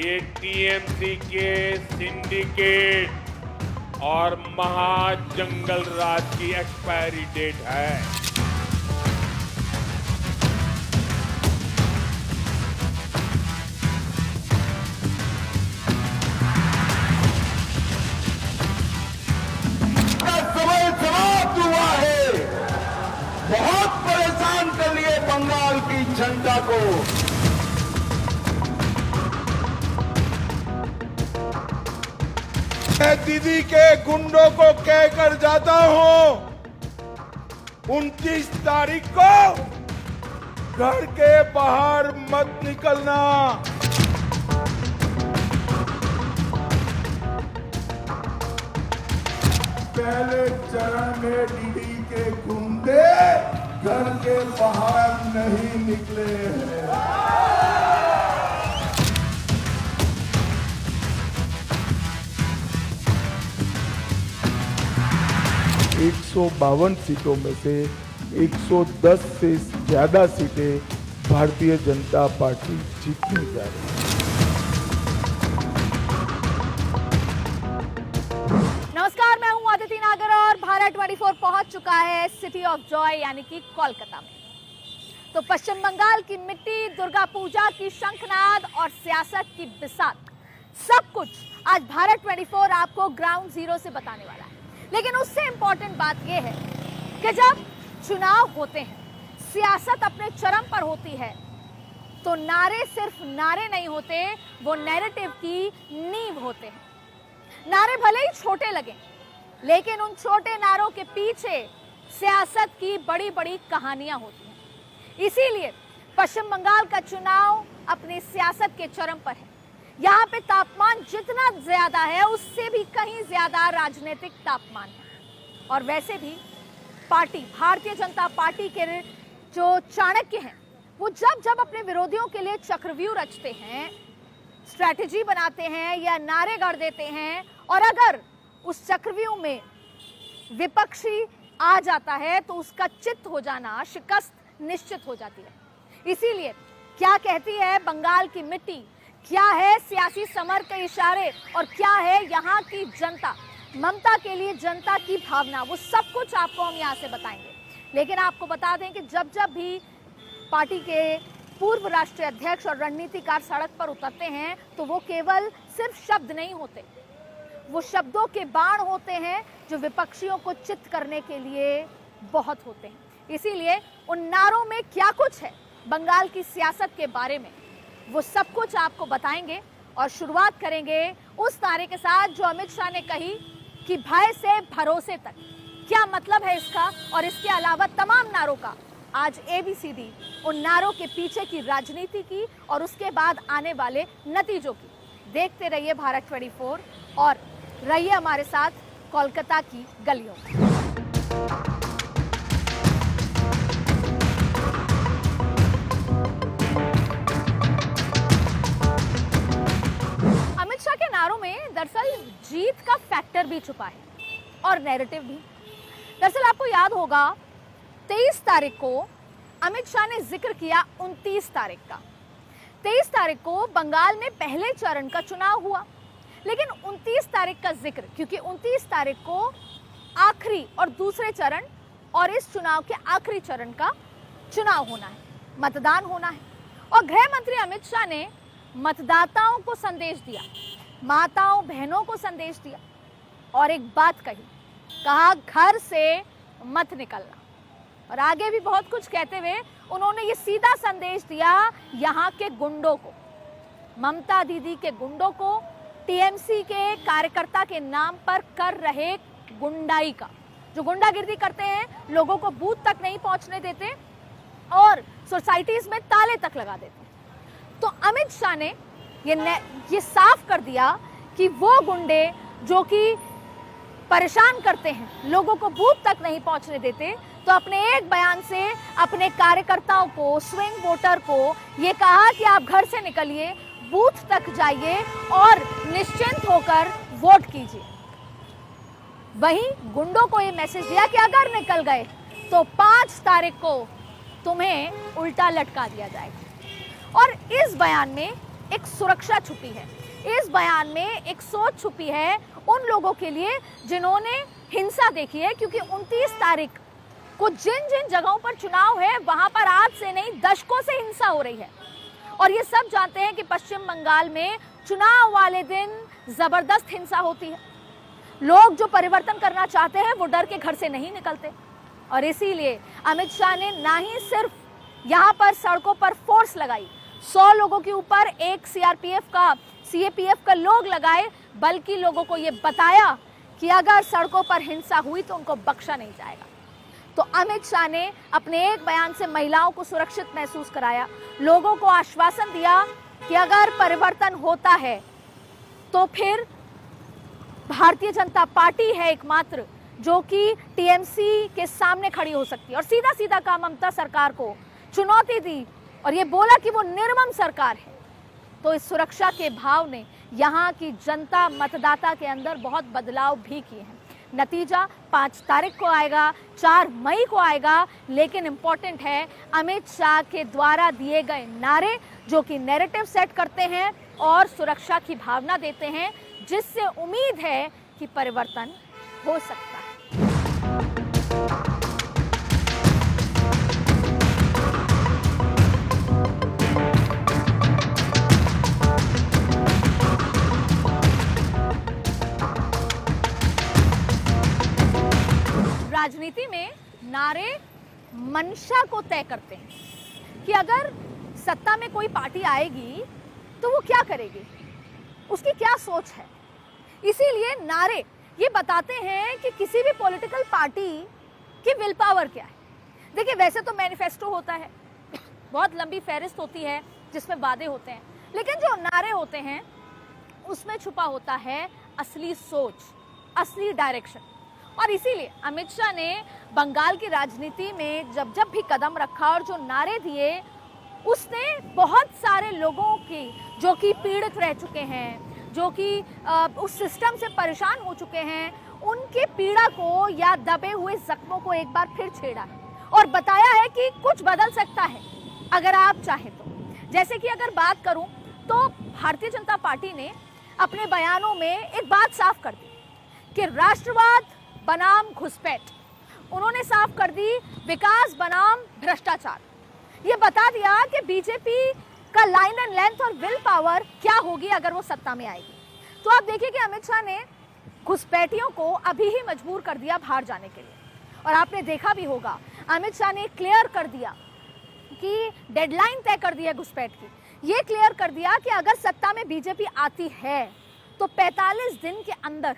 ये टीएमसी के सिंडिकेट और महाजंगल राज की एक्सपायरी डेट है। समाप्त हुआ है। बहुत परेशान कर लिए बंगाल की जनता को। मैं दीदी के गुंडों को कहकर जाता हूं, 29 तारीख को घर के बाहर मत निकलना। पहले चरण में दीदी के गुंडे घर के बाहर नहीं निकले हैं। 152 सीटों में से 110 से ज्यादा सीटें भारतीय जनता पार्टी जीतने जा रही है। नमस्कार, मैं हूं अदिति नागर और भारत 24 पहुंच चुका है सिटी ऑफ जॉय यानी कि कोलकाता में। तो पश्चिम बंगाल की मिट्टी, दुर्गा पूजा की शंखनाद और सियासत की बिसात, सब कुछ आज भारत 24 आपको ग्राउंड जीरो से बताने वाला है। लेकिन उससे इंपॉर्टेंट बात यह है कि जब चुनाव होते हैं, सियासत अपने चरम पर होती है, तो नारे सिर्फ नारे नहीं होते, वो नैरेटिव की नींव होते हैं। नारे भले ही छोटे लगें, लेकिन उन छोटे नारों के पीछे सियासत की बड़ी बड़ी कहानियां होती हैं। इसीलिए पश्चिम बंगाल का चुनाव अपनी सियासत के चरम पर है। यहाँ पे तापमान जितना ज्यादा है, उससे भी कहीं ज्यादा राजनीतिक तापमान है। और वैसे भी पार्टी, भारतीय जनता पार्टी के जो चाणक्य हैं, वो जब जब अपने विरोधियों के लिए चक्रव्यूह रचते हैं, स्ट्रैटेजी बनाते हैं या नारे गढ़ देते हैं, और अगर उस चक्रव्यूह में विपक्षी आ जाता है तो उसका चित हो जाना, शिकस्त निश्चित हो जाती है। इसीलिए क्या कहती है बंगाल की मिट्टी, क्या है सियासी समर के इशारे और क्या है यहाँ की जनता, ममता के लिए जनता की भावना, वो सब कुछ आपको हम यहाँ से बताएंगे। लेकिन आपको बता दें कि जब जब भी पार्टी के पूर्व राष्ट्रीय अध्यक्ष और रणनीतिकार सड़क पर उतरते हैं, तो वो केवल सिर्फ शब्द नहीं होते, वो शब्दों के बाण होते हैं जो विपक्षियों को चित करने के लिए बहुत होते हैं। इसीलिए उन नारों में क्या कुछ है बंगाल की सियासत के बारे में, वो सब कुछ आपको बताएंगे। और शुरुआत करेंगे उस नारे के साथ जो अमित शाह ने कही कि भय से भरोसे तक। क्या मतलब है इसका, और इसके अलावा तमाम नारों का आज ABCD उन नारों के पीछे की राजनीति की और उसके बाद आने वाले नतीजों की। देखते रहिए भारत 24 और रहिए हमारे साथ कोलकाता की गलियों में। अमित शाह के नारों में दरअसल जीत का फैक्टर भी छुपा है और नैरेटिव भी। दरअसल आपको याद होगा 23 तारीख को अमित शाह ने जिक्र किया 29 तारीख का। 23 तारीख को बंगाल में पहले चरण का चुनाव हुआ, लेकिन 29 तारीख का जिक्र, क्योंकि 29 तारीख को आखिरी और दूसरे चरण और इस चुनाव के आखिरी चरण का चुनाव होना है, मतदान होना है। और गृह मंत्री अमित शाह ने मतदाताओं को संदेश दिया, माताओं बहनों को संदेश दिया और एक बात कही, कहा घर से मत निकलना। और आगे भी बहुत कुछ कहते हुए उन्होंने ये सीधा संदेश दिया यहाँ के गुंडों को, ममता दीदी के गुंडों को, टीएमसी के कार्यकर्ता के नाम पर कर रहे गुंडाई का, जो गुंडागिर्दी करते हैं, लोगों को बूथ तक नहीं पहुंचने देते और सोसाइटीज में ताले तक लगा देते। तो अमित शाह ने ये साफ कर दिया कि वो गुंडे जो कि परेशान करते हैं, लोगों को बूथ तक नहीं पहुंचने देते, तो अपने एक बयान से अपने कार्यकर्ताओं को, स्विंग वोटर को ये कहा कि आप घर से निकलिए, बूथ तक जाइए और निश्चिंत होकर वोट कीजिए। वहीं गुंडों को ये मैसेज दिया कि अगर निकल गए तो 5 तारीख को तुम्हें उल्टा लटका दिया जाएगा। और इस बयान में एक सुरक्षा छुपी है, इस बयान में एक सोच छुपी है उन लोगों के लिए जिन्होंने हिंसा देखी है, क्योंकि 29 तारीख को जिन जिन जगहों पर चुनाव है वहां पर आज से नहीं दशकों से हिंसा हो रही है। और ये सब जानते हैं कि पश्चिम बंगाल में चुनाव वाले दिन जबरदस्त हिंसा होती है। लोग जो परिवर्तन करना चाहते हैं वो डर के घर से नहीं निकलते, और इसीलिए अमित शाह ने ना ही सिर्फ यहाँ पर सड़कों पर फोर्स लगाई, 100 लोगों के ऊपर एक सीएपीएफ का लोग लगाए, बल्कि लोगों को ये बताया कि अगर सड़कों पर हिंसा हुई तो उनको बख्शा नहीं जाएगा। तो अमित शाह ने अपने एक बयान से महिलाओं को सुरक्षित महसूस कराया, लोगों को आश्वासन दिया कि अगर परिवर्तन होता है तो फिर भारतीय जनता पार्टी है एकमात्र जो कि टीएमसी के सामने खड़ी हो सकती है। और सीधा सीधा कहा, ममता सरकार को चुनौती दी और ये बोला कि वो निर्मम सरकार है। तो इस सुरक्षा के भाव ने यहाँ की जनता मतदाता के अंदर बहुत बदलाव भी किए हैं। नतीजा 5 तारीख को आएगा, 4 मई को आएगा, लेकिन इम्पोर्टेंट है अमित शाह के द्वारा दिए गए नारे जो कि नैरेटिव सेट करते हैं और सुरक्षा की भावना देते हैं, जिससे उम्मीद है कि परिवर्तन हो सकता है। राजनीति में नारे मंशा को तय करते हैं कि अगर सत्ता में कोई पार्टी आएगी तो वो क्या करेगी, उसकी क्या सोच है। इसीलिए नारे ये बताते हैं कि किसी भी पॉलिटिकल पार्टी की विल पावर क्या है। देखिए, वैसे तो मैनिफेस्टो होता है, बहुत लंबी फहरिस्त होती है जिसमें वादे होते हैं, लेकिन जो नारे होते हैं उसमें छुपा होता है असली सोच, असली डायरेक्शन। और इसीलिए अमित शाह ने बंगाल की राजनीति में जब जब भी कदम रखा और जो नारे दिए, उसने बहुत सारे लोगों की जो कि पीड़ित रह चुके हैं, जो कि उस सिस्टम से परेशान हो चुके हैं, उनके पीड़ा को या दबे हुए जख्मों को एक बार फिर छेड़ा है और बताया है कि कुछ बदल सकता है अगर आप चाहें तो। जैसे कि अगर बात करूं तो भारतीय जनता पार्टी ने अपने बयानों में एक बात साफ कर दी कि राष्ट्रवाद बनाम घुसपैठ, उन्होंने साफ कर दी विकास बनाम भ्रष्टाचार। ये बता दिया कि बीजेपी का लाइन एंड लेंथ और विल पावर क्या होगी अगर वो सत्ता में आएगी। तो आप देखिए कि अमित शाह ने घुसपैठियों को अभी ही मजबूर कर दिया बाहर जाने के लिए। और आपने देखा भी होगा, अमित शाह ने क्लियर कर दिया कि डेडलाइन तय कर दी है घुसपैठ की। ये क्लियर कर दिया कि अगर सत्ता में बीजेपी आती है तो 45 दिन के अंदर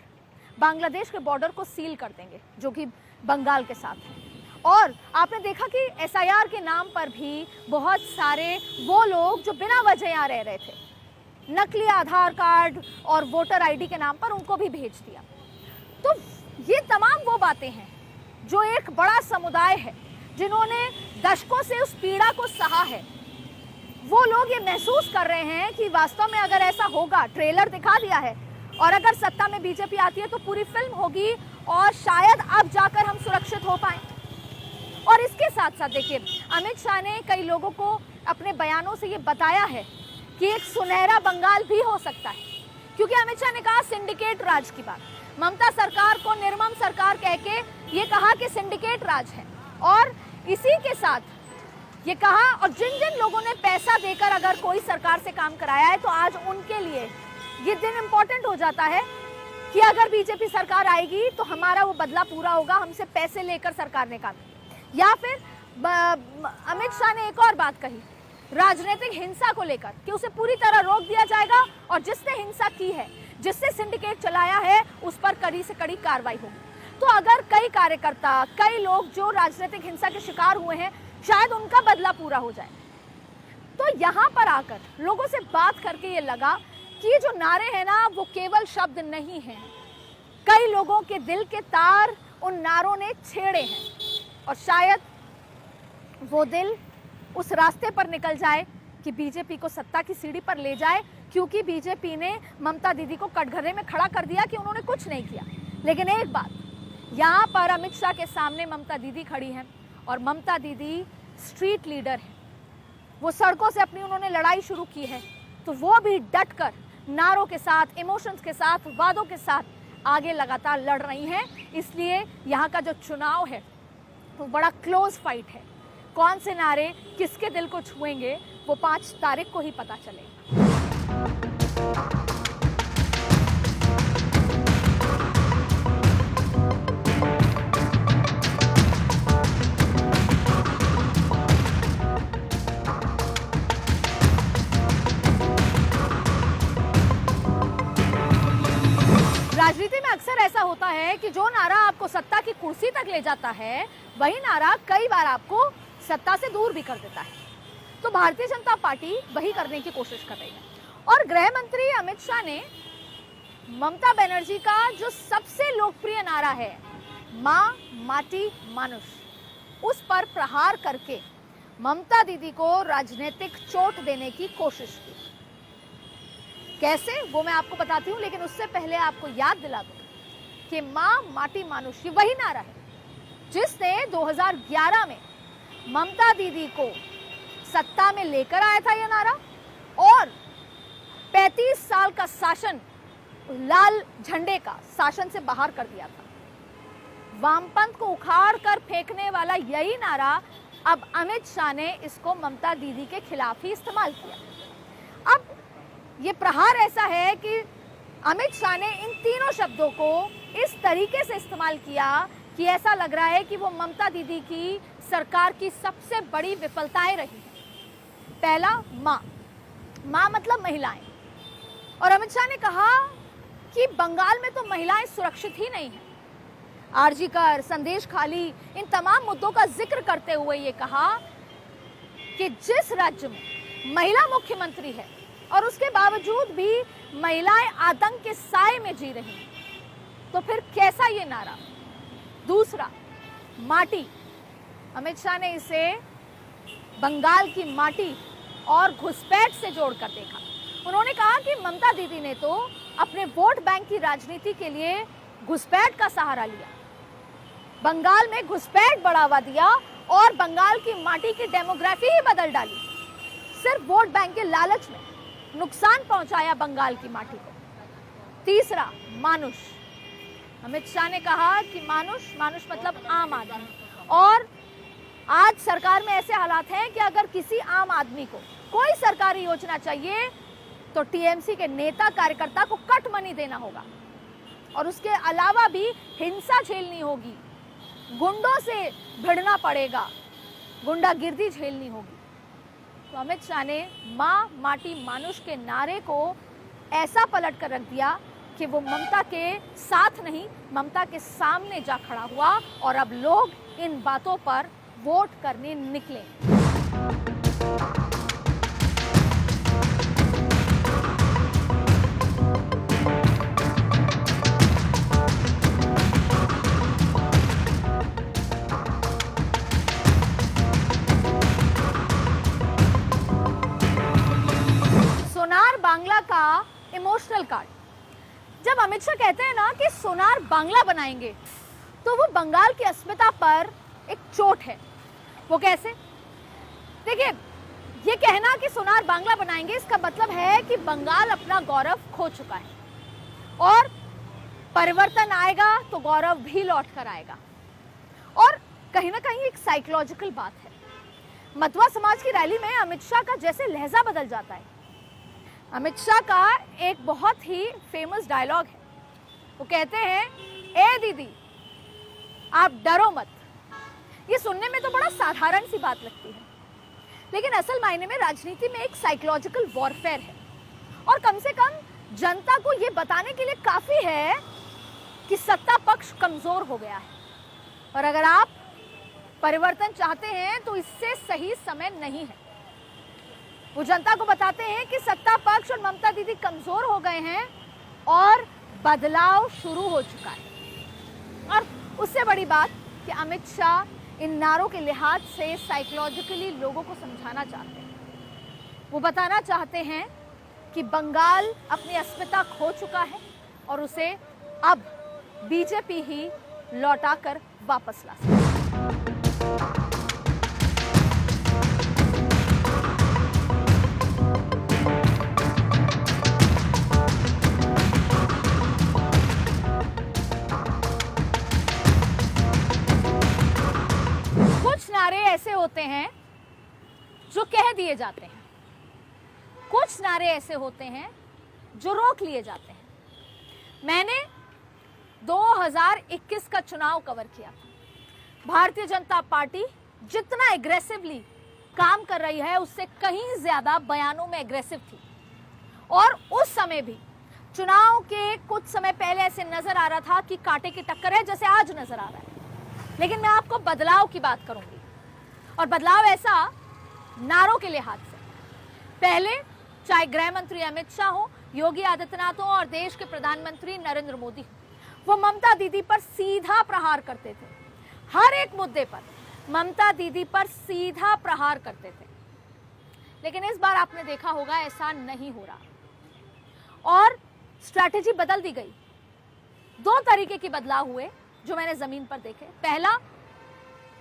बांग्लादेश के बॉर्डर को सील कर देंगे, जो कि बंगाल के साथ है। और आपने देखा कि एसआईआर के नाम पर भी बहुत सारे वो लोग जो बिना वजह यहाँ रह रहे थे, नकली आधार कार्ड और वोटर आईडी के नाम पर उनको भी भेज दिया। तो ये तमाम वो बातें हैं जो एक बड़ा समुदाय है जिन्होंने दशकों से उस पीड़ा को सहा है, वो लोग ये महसूस कर रहे हैं कि वास्तव में अगर ऐसा होगा, ट्रेलर दिखा दिया है, और अगर सत्ता में बीजेपी आती है तो पूरी फिल्म होगी और शायद अब जाकर हम सुरक्षित हो पाएं। और इसके साथ साथ देखिए, अमित शाह ने कई लोगों को अपने बयानों से ये बताया है कि एक सुनहरा बंगाल भी हो सकता है, क्योंकि अमित शाह ने कहा सिंडिकेट राज की बात। ममता सरकार को निर्मम सरकार कह के ये कहा कि सिंडिकेट राज है, और इसी के साथ ये कहा, और जिन जिन लोगों ने पैसा देकर अगर कोई सरकार से काम कराया है तो आज उनके लिए ये दिन इम्पोर्टेंट हो जाता है कि अगर बीजेपी सरकार आएगी तो हमारा वो बदला पूरा होगा, हमसे पैसे लेकर सरकार ने काम किया। या फिर अमित शाह ने एक और बात कही राजनीतिक हिंसा को लेकर कि उसे पूरी तरह रोक दिया जाएगा, और जिसने हिंसा की है, जिससे सिंडिकेट चलाया है, उस पर कड़ी से कड़ी कार्रवाई होगी। तो अगर कई कार्यकर्ता, कई लोग जो राजनीतिक हिंसा के शिकार हुए हैं, शायद उनका बदला पूरा हो जाए। तो यहाँ पर आकर लोगों से बात करके ये लगा कि ये जो नारे हैं ना, वो केवल शब्द नहीं हैं, कई लोगों के दिल के तार उन नारों ने छेड़े हैं, और शायद वो दिल उस रास्ते पर निकल जाए कि बीजेपी को सत्ता की सीढ़ी पर ले जाए, क्योंकि बीजेपी ने ममता दीदी को कटघरे में खड़ा कर दिया कि उन्होंने कुछ नहीं किया। लेकिन एक बात, यहाँ पर अमित शाह के सामने ममता दीदी खड़ी हैं, और ममता दीदी स्ट्रीट लीडर है, वो सड़कों से अपनी उन्होंने लड़ाई शुरू की है। तो वो भी डट कर नारों के साथ, इमोशंस के साथ, वादों के साथ आगे लगातार लड़ रही हैं। इसलिए यहाँ का जो चुनाव है वो बड़ा क्लोज फाइट है। कौन से नारे किसके दिल को छुएंगे वो 5 तारीख को ही पता चलेगा। राजनीति में अक्सर ऐसा होता है कि जो नारा आपको सत्ता की कुर्सी तक ले जाता है वही नारा कई बार आपको सत्ता से दूर भी कर देता है। तो भारतीय जनता पार्टी वही करने की कोशिश कर रही है और गृह मंत्री अमित शाह ने ममता बनर्जी का जो सबसे लोकप्रिय नारा है, मां माटी मानुष, उस पर प्रहार करके ममता दीदी को राजनीतिक चोट देने की कोशिश की। कैसे वो मैं आपको बताती हूँ, लेकिन उससे पहले आपको याद दिला दूं कि मां माटी मानुष ये वही नारा है जिसने 2011 में ममता दीदी को सत्ता में लेकर आया था। यह नारा और 35 साल का शासन, लाल झंडे का शासन से बाहर कर दिया था। वामपंथ को उखाड़ कर फेंकने वाला यही नारा अब अमित शाह ने इसको ममता दीदी के खिलाफ ही इस्तेमाल किया। अब ये प्रहार ऐसा है कि अमित शाह ने इन तीनों शब्दों को इस तरीके से इस्तेमाल किया कि ऐसा लग रहा है कि वो ममता दीदी की सरकार की सबसे बड़ी विफलताएं रही हैं। पहला, मां मतलब महिलाएं, और अमित शाह ने कहा कि बंगाल में तो महिलाएं सुरक्षित ही नहीं हैं। आरजी कर, संदेश खाली, इन तमाम मुद्दों का जिक्र करते हुए ये कहा कि जिस राज्य में महिला मुख्यमंत्री है और उसके बावजूद भी महिलाएं आतंक के साए में जी रही हैं, तो फिर कैसा ये नारा। दूसरा, माटी, अमित शाह ने इसे बंगाल की माटी और घुसपैठ से जोड़कर देखा। उन्होंने कहा कि ममता दीदी ने तो अपने वोट बैंक की राजनीति के लिए घुसपैठ का सहारा लिया, बंगाल में घुसपैठ बढ़ावा दिया और बंगाल की माटी की डेमोग्राफी ही बदल डाली। सिर्फ वोट बैंक के लालच में नुकसान पहुंचाया बंगाल की माटी को। तीसरा, मानुष, अमित शाह ने कहा कि मानुष मतलब आम आदमी, और आज सरकार में ऐसे हालात हैं कि अगर किसी आम आदमी को कोई सरकारी योजना चाहिए तो टीएमसी के नेता कार्यकर्ता को कट मनी देना होगा और उसके अलावा भी हिंसा झेलनी होगी, गुंडों से भिड़ना पड़ेगा, गुंडागिर्दी झेलनी होगी। तो अमित शाह ने मां माटी मानुष के नारे को ऐसा पलट कर रख दिया कि वो ममता के साथ नहीं, ममता के सामने जा खड़ा हुआ और अब लोग इन बातों पर वोट करने निकले। सोनार बांग्ला का इमोशनल कार्ड, जब अमित शाह कहते हैं ना कि सोनार बांग्ला बनाएंगे, तो वो बंगाल की अस्मिता पर एक चोट है। वो कैसे? देखिए, ये कहना कि सोनार बांग्ला बनाएंगे, इसका मतलब है कि बंगाल अपना गौरव खो चुका है और परिवर्तन आएगा तो गौरव भी लौट कर आएगा। और कहीं ना कहीं एक साइकोलॉजिकल बात है। मतवा समाज की रैली में अमित शाह का जैसे लहजा बदल जाता है। अमित शाह का एक बहुत ही फेमस डायलॉग है, वो कहते हैं, ए दीदी आप डरो मत। ये सुनने में तो बड़ा साधारण सी बात लगती है, लेकिन असल मायने में राजनीति में एक साइकोलॉजिकल वॉरफेयर है और कम से कम जनता को ये बताने के लिए काफी है कि सत्ता पक्ष कमजोर हो गया है और अगर आप परिवर्तन चाहते हैं तो इससे सही समय नहीं है। वो जनता को बताते हैं कि सत्ता पक्ष और ममता दीदी कमजोर हो गए हैं और बदलाव शुरू हो चुका है। और उससे बड़ी बात कि अमित शाह इन नारों के लिहाज से साइकोलॉजिकली लोगों को समझाना चाहते हैं। वो बताना चाहते हैं कि बंगाल अपनी अस्मिता खो चुका है और उसे अब बीजेपी ही लौटाकर वापस ला सकती है। कुछ नारे ऐसे होते हैं जो कह दिए जाते हैं, कुछ नारे ऐसे होते हैं जो रोक लिए जाते हैं। मैंने 2021 का चुनाव कवर किया था। भारतीय जनता पार्टी जितना एग्रेसिवली काम कर रही है उससे कहीं ज्यादा बयानों में एग्रेसिव थी, और उस समय भी चुनाव के कुछ समय पहले ऐसे नजर आ रहा था कि कांटे की टक्कर है, जैसे आज नजर आ रहा है। लेकिन मैं आपको बदलाव की बात करूंगी, और बदलाव ऐसा नारों के लिहाज से। पहले चाहे गृह मंत्री अमित शाह हो, योगी आदित्यनाथ हो और देश के प्रधानमंत्री नरेंद्र मोदी हो, वो ममता दीदी पर सीधा प्रहार करते थे। हर एक मुद्दे पर ममता दीदी पर सीधा प्रहार करते थे। लेकिन इस बार आपने देखा होगा ऐसा नहीं हो रहा, और स्ट्रैटेजी बदल दी गई। दो तरीके के बदलाव हुए जो मैंने जमीन पर देखे। पहला,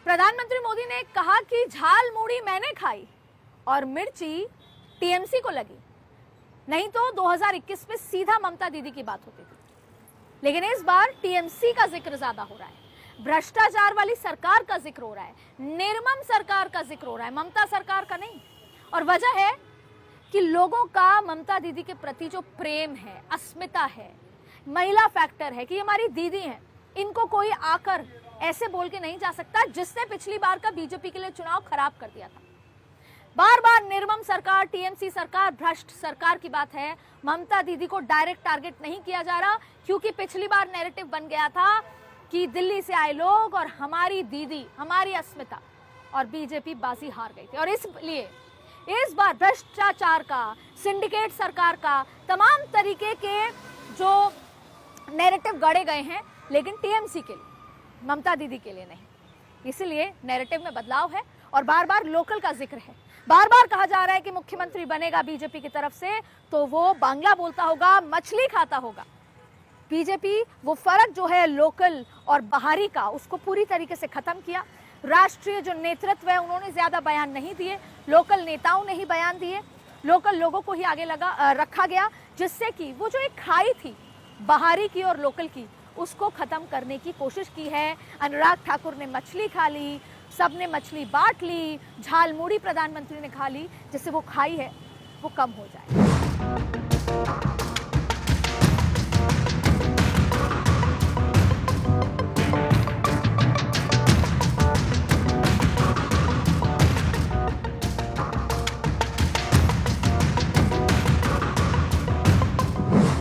प्रधानमंत्री मोदी ने कहा कि झाल मूड़ी मैंने खाई और मिर्ची टीएमसी को लगी, नहीं तो 2021 में सीधा ममता दीदी की बात होती थी। लेकिन इस बार टीएमसी का जिक्र ज्यादा हो रहा है, भ्रष्टाचार वाली सरकार का जिक्र हो रहा है, निर्मम सरकार का जिक्र हो रहा है, ममता सरकार का नहीं। और वजह है कि लोगों का ममता दीदी के प्रति जो प्रेम है, अस्मिता है, महिला फैक्टर है कि हमारी दीदी हैं, इनको कोई आकर ऐसे बोल के नहीं जा सकता जिसने पिछली बार का बीजेपी के लिए चुनाव खराब कर दिया था। बार बार निर्मम सरकार, टीएमसी सरकार, भ्रष्ट सरकार की बात है। ममता दीदी को डायरेक्ट टारगेट नहीं किया जा रहा, क्योंकि पिछली बार नैरेटिव बन गया था कि दिल्ली से आए लोग और हमारी दीदी, हमारी अस्मिता, और बीजेपी बाजी हार गई थी। और इसलिए इस बार भ्रष्टाचार का, सिंडिकेट सरकार का, तमाम तरीके के जो नैरेटिव गढ़े गए हैं, लेकिन टीएमसी के लिए, ममता दीदी के लिए नहीं। इसलिए नैरेटिव में बदलाव है और बार बार लोकल का जिक्र है। बार बार कहा जा रहा है कि मुख्यमंत्री बनेगा बीजेपी की तरफ से तो वो बांग्ला बोलता होगा, मछली खाता होगा। बीजेपी वो फर्क जो है लोकल और बाहरी का, उसको पूरी तरीके से खत्म किया। राष्ट्रीय जो नेतृत्व है उन्होंने ज्यादा बयान नहीं दिए, लोकल नेताओं ने ही बयान दिए, लोकल लोगों को ही आगे रखा गया, जिससे कि वो जो एक खाई थी बाहरी की और लोकल की, उसको खत्म करने की कोशिश की है। अनुराग ठाकुर ने मछली खा ली, सबने मछली बांट ली, झाल मूड़ी प्रधानमंत्री ने खा ली, जिससे वो खाई है वो कम हो जाए।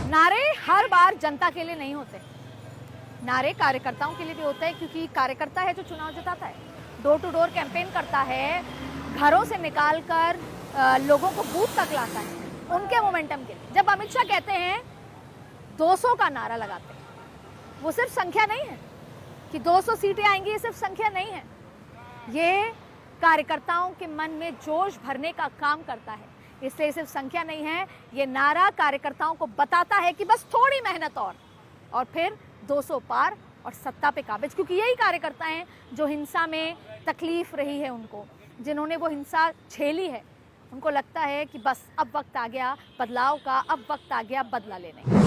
नारे हर बार जनता के लिए नहीं होते, नारे कार्यकर्ताओं के लिए भी होते हैं, क्योंकि कार्यकर्ता है जो चुनाव जिताता है, डोर टू डोर कैंपेन करता है, घरों से निकालकर लोगों को बूथ तक लाता है उनके मोमेंटम के लिए। जब अमित शाह कहते हैं 200 का नारा लगाते हैं, वो सिर्फ संख्या नहीं है कि 200 सीटें आएंगी, ये सिर्फ संख्या नहीं है, ये कार्यकर्ताओं के मन में जोश भरने का काम करता है। इसलिए सिर्फ संख्या नहीं है, ये नारा कार्यकर्ताओं को बताता है कि बस थोड़ी मेहनत और फिर 200 पार और सत्ता पे काबिज। क्योंकि यही कार्यकर्ता हैं जो हिंसा में तकलीफ रही है उनको, जिन्होंने वो हिंसा झेली है, उनको लगता है कि बस अब वक्त आ गया बदलाव का, अब वक्त आ गया बदला लेने का।